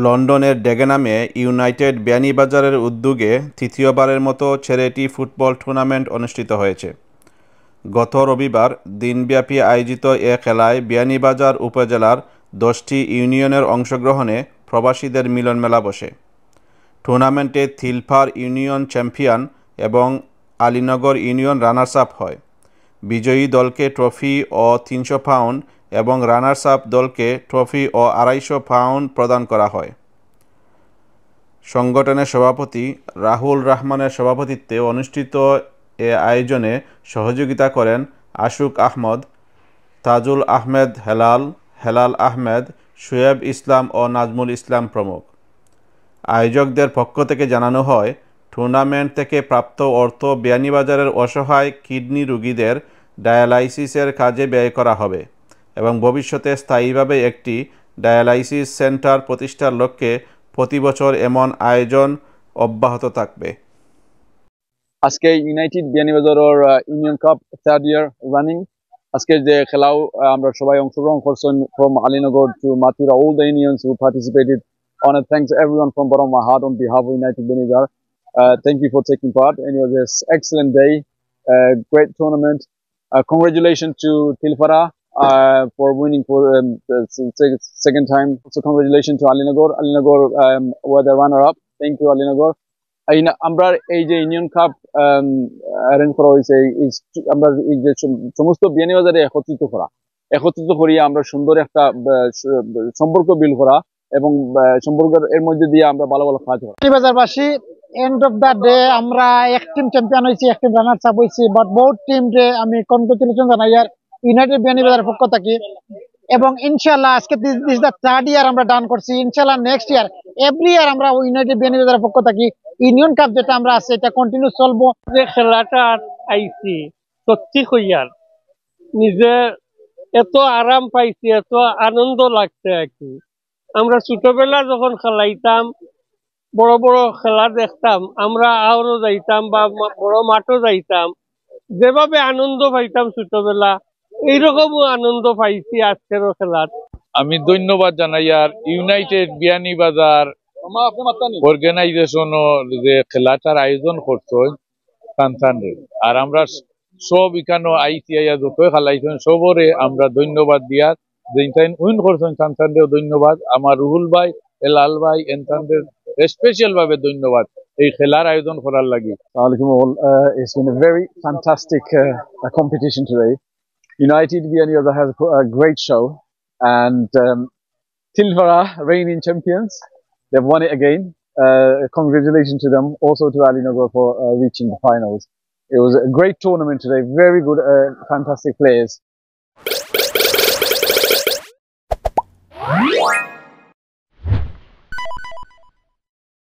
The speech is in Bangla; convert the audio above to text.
লন্ডনের ডেগেনামে ইউনাইটেড বিয়ানীবাজারের উদ্যোগে তৃতীয়বারের মতো চ্যারিটি ফুটবল টুর্নামেন্ট অনুষ্ঠিত হয়েছে। গত রবিবার দিনব্যাপী আয়োজিত এ খেলায় বিয়ানীবাজার উপজেলার 10টি ইউনিয়নের অংশগ্রহণে প্রবাসীদের মিলনমেলা বসে। টুর্নামেন্টে থিলফার ইউনিয়ন চ্যাম্পিয়ন এবং আলীনগর ইউনিয়ন রানার্স আপ হয়। বিজয়ী দলকে ট্রফি ও 300 পাউন্ড এবং রানার্স আপ দলকে ট্রফি ও 250 পাউন্ড প্রদান করা হয়। সংগঠনের সভাপতি রাহুল রহমানের সভাপতিত্বে অনুষ্ঠিত এ আয়োজনে সহযোগিতা করেন আশুক আহমদ, তাজুল আহমেদ হেলাল আহমেদ, শুয়েব ইসলাম ও নাজমুল ইসলাম প্রমুখ। আয়োজকদের পক্ষ থেকে জানানো হয়, টুর্নামেন্ট থেকে প্রাপ্ত অর্থ বিয়ানীবাজারের অসহায় কিডনি রোগীদের ডায়ালাইসিসের কাজে ব্যয় করা হবে এবং ভবিষ্যতে স্থায়ীভাবে একটি ডায়ালাইসিস সেন্টার প্রতিষ্ঠার লক্ষ্যে প্রতি বছর এমন আয়োজন অব্যাহত থাকবে। আজকে ইউনাইটেড বিয়ানীবাজারের union cup third year running. আজকে যে খেলাও আমরা সবাই অংশগ্রহণ করছেন, from Alinagar to Mathura, all the unions who participated. I want to thank everyone from bottom of my heart on behalf of United Bianibajar. Thank you for taking part, and it was an excellent day, great tournament. Congratulations to Tilfara for winning for the second time. So congratulations to Alinagar. Alinagar were the runner-up. Thank you, Alinagar. আমরা এই যে ইউনিয়ন কাপ অ্যারেঞ্জ করা হয়েছে, আমরা এই যে সমস্ত বিয়ানীবাজারে একত্রিত করিয়া আমরা সুন্দর একটা সম্পর্ক বিল করা এবং সম্পর্কের এর মধ্যে দিয়ে আমরা ভালো ভালো কাজ করা। বিয়ানীবাজারবাসী এন্ড অফ দ্য ডে আমরা এক টিম চ্যাম্পিয়ন হয়েছি, এক টিম রানার্স আপ হয়েছি, বাট বহুত টিম রে আমি কংগ্রেচুলেশন জানাই আর ইউনাইটেড বিয়ানীবাজারের পক্ষ থেকে। এবং ইনশাআল্লাহ আজকে this is the third year আমরা ডান করছি। ইনশাআল্লাহ নেক্সট ইয়ার এভরি ইয়ার আমরা ইউনাইটেড বিয়ানীবাজারের পক্ষ থেকে ইউনিয়ন কাপ যেটা আমরা আছে এটা কন্টিনিউ চলবো। যে খেলাটা আইছি সত্যি কইয়ার নিজে এত আরাম পাইছি, এত আনন্দ লাগছে আর কি। আমরা ছোটবেলা যখন খেলাইতাম, বড় বড় খেলা দেখতাম, আমরা আরো যাইতাম বা বড় মাঠও যাইতাম, যেভাবে আনন্দ পাইতাম ছোটবেলা এইরকমও আনন্দ পাইছি আজকের খেলার। আমি ধন্যবাদ জানাই আর ইউনাইটেড বিয়ানীবাজার অর্গানাইজেশন যে খেলাটার আয়োজন করছো সান্তানরে, আর আমরা সব এখানে আইসিআইয়া যত খেলাইছেন সবরে আমরা ধন্যবাদ দিয়ার যেটাই উইন করছেন সান্তানরেও ধন্যবাদ। আমার রুহুল ভাই, এলাল ভাই এনতানদের স্পেশাল ভাবে ধন্যবাদ এই খেলার আয়োজন করার লাগি। It's been a very fantastic competition today. United Bianibajar has a great show, and Tilfara reigning champions. They've won it again. Congratulations to them. Also to Alinagar for reaching the finals. It was a great tournament today. Very good, fantastic players.